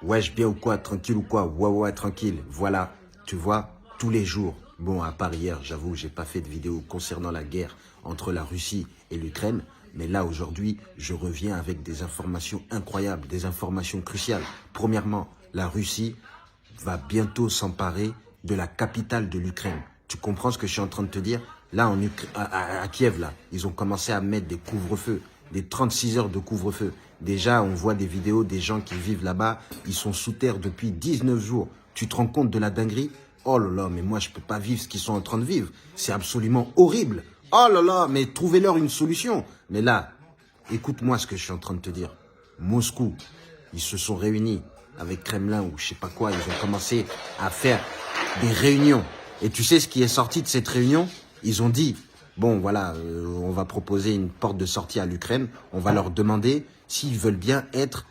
Wesh, bien ou quoi? Tranquille ou quoi? Ouais, ouais, tranquille. Voilà, tu vois, tous les jours. Bon, à part hier, j'avoue, j'ai pas fait de vidéo concernant la guerre entre la Russie et l'Ukraine. Mais là, aujourd'hui, je reviens avec des informations incroyables, des informations cruciales. Premièrement, la Russie va bientôt s'emparer de la capitale de l'Ukraine. Tu comprends ce que je suis en train de te dire? Là, à Kiev, là, ils ont commencé à mettre des couvre-feux, des 36 heures de couvre-feu. Déjà, on voit des vidéos des gens qui vivent là-bas, ils sont sous terre depuis 19 jours. Tu te rends compte de la dinguerie? Oh là là, mais moi, je peux pas vivre ce qu'ils sont en train de vivre. C'est absolument horrible. Oh là là, mais trouvez-leur une solution. Mais là, écoute-moi ce que je suis en train de te dire. Moscou, ils se sont réunis avec Kremlin ou je sais pas quoi. Ils ont commencé à faire des réunions. Et tu sais ce qui est sorti de cette réunion? Ils ont dit, bon voilà, on va proposer une porte de sortie à l'Ukraine. On va leur demander s'ils veulent bien être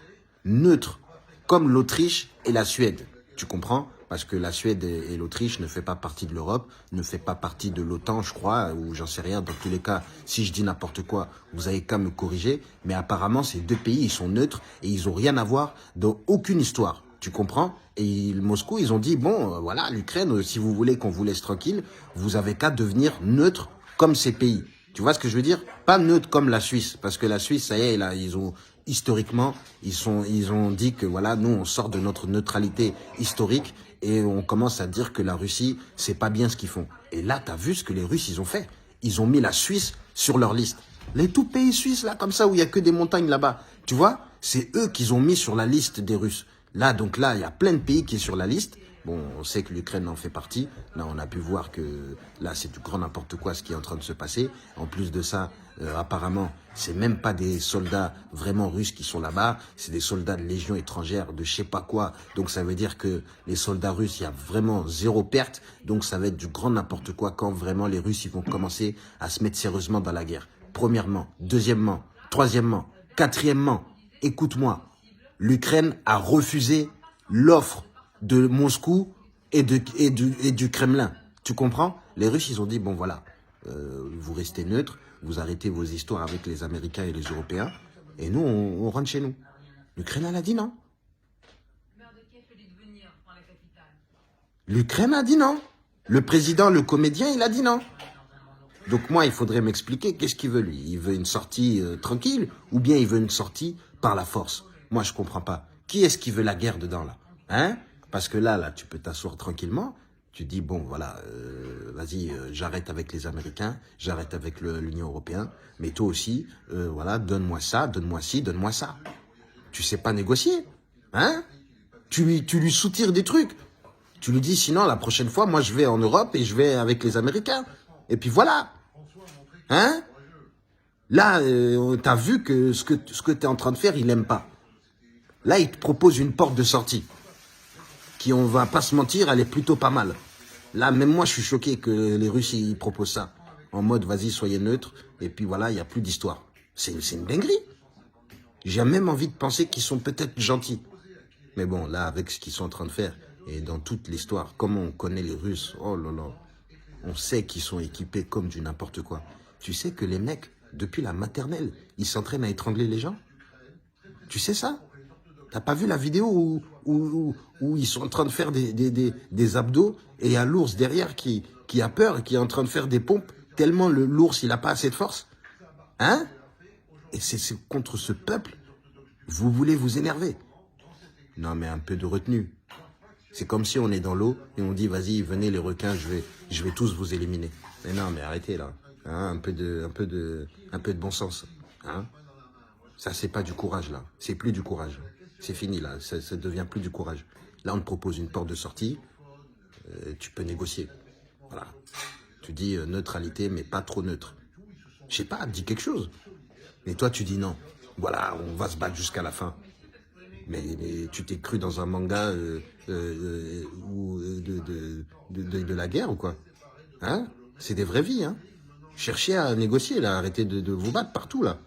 neutres, comme l'Autriche et la Suède. Tu comprends? Parce que la Suède et l'Autriche ne fait pas partie de l'Europe, ne fait pas partie de l'OTAN, je crois, ou j'en sais rien. Dans tous les cas, si je dis n'importe quoi, vous avez qu'à me corriger. Mais apparemment, ces deux pays, ils sont neutres et ils ont rien à voir dans aucune histoire. Tu comprends? Et Moscou, ils ont dit, bon, voilà, l'Ukraine, si vous voulez qu'on vous laisse tranquille, vous avez qu'à devenir neutre comme ces pays. Tu vois ce que je veux dire? Pas neutre comme la Suisse, parce que la Suisse, ça y est, là, ils ont historiquement, ils ont dit que voilà, nous, on sort de notre neutralité historique et on commence à dire que la Russie, c'est pas bien ce qu'ils font. Et là, t'as vu ce que les Russes, ils ont fait? Ils ont mis la Suisse sur leur liste. Les tout pays suisses, là, comme ça, où il y a que des montagnes là-bas. Tu vois? C'est eux qu'ils ont mis sur la liste des Russes. Là, donc là, il y a plein de pays qui sont sur la liste. Bon, on sait que l'Ukraine en fait partie. Là, on a pu voir que là, c'est du grand n'importe quoi ce qui est en train de se passer. En plus de ça, apparemment, c'est même pas des soldats vraiment russes qui sont là-bas. C'est des soldats de légion étrangère, de je sais pas quoi. Donc, ça veut dire que les soldats russes, il y a vraiment zéro perte. Donc, ça va être du grand n'importe quoi quand vraiment les Russes ils vont commencer à se mettre sérieusement dans la guerre. Premièrement, deuxièmement, troisièmement, quatrièmement, écoute-moi. L'Ukraine a refusé l'offre de Moscou et du Kremlin. Tu comprends? Les Russes, ils ont dit, bon voilà, vous restez neutres, vous arrêtez vos histoires avec les Américains et les Européens, et nous, on rentre chez nous. L'Ukraine, elle a dit non. L'Ukraine a dit non. Le président, le comédien, il a dit non. Donc moi, il faudrait m'expliquer qu'est-ce qu'il veut lui. Il veut une sortie tranquille ou bien il veut une sortie par la force. Moi, je comprends pas. Qui est-ce qui veut la guerre dedans là? Hein? Parce que là, tu peux t'asseoir tranquillement. Tu dis bon, voilà, vas-y, j'arrête avec les Américains, j'arrête avec l'Union européenne. Mais toi aussi, voilà, donne-moi ça, donne-moi ci, donne-moi ça. Tu sais pas négocier, hein? Tu lui soutires des trucs. Tu lui dis sinon la prochaine fois, moi je vais en Europe et je vais avec les Américains. Et puis voilà. Hein? Là, t'as vu que ce que t'es en train de faire, il aime pas. Là, il te propose une porte de sortie. Qui, on va pas se mentir, elle est plutôt pas mal. Là, même moi, je suis choqué que les Russes, ils proposent ça. En mode, vas-y, soyez neutres. Et puis voilà, il n'y a plus d'histoire. C'est une dinguerie. J'ai même envie de penser qu'ils sont peut-être gentils. Mais bon, là, avec ce qu'ils sont en train de faire, et dans toute l'histoire, comment on connaît les Russes, oh là là. On sait qu'ils sont équipés comme du n'importe quoi. Tu sais que les mecs, depuis la maternelle, ils s'entraînent à étrangler les gens? Tu sais ça? T'as pas vu la vidéo où ils sont en train de faire des abdos et il y a l'ours derrière qui a peur et qui est en train de faire des pompes tellement l'ours il a pas assez de force? Hein? Et c'est contre ce peuple, vous voulez vous énerver? Non mais un peu de retenue. C'est comme si on est dans l'eau et on dit vas-y venez les requins, je vais tous vous éliminer. Mais non mais arrêtez là, hein, un peu de bon sens, hein. Ça c'est pas du courage là, c'est plus du courage, c'est fini là, ça devient plus du courage. Là on te propose une porte de sortie, tu peux négocier, voilà. Tu dis neutralité mais pas trop neutre. Je sais pas, dis quelque chose. Mais toi tu dis non, voilà on va se battre jusqu'à la fin. Mais tu t'es cru dans un manga de la guerre ou quoi? Hein? C'est des vraies vies, hein? Cherchez à négocier, là. Arrêtez de vous battre partout, là.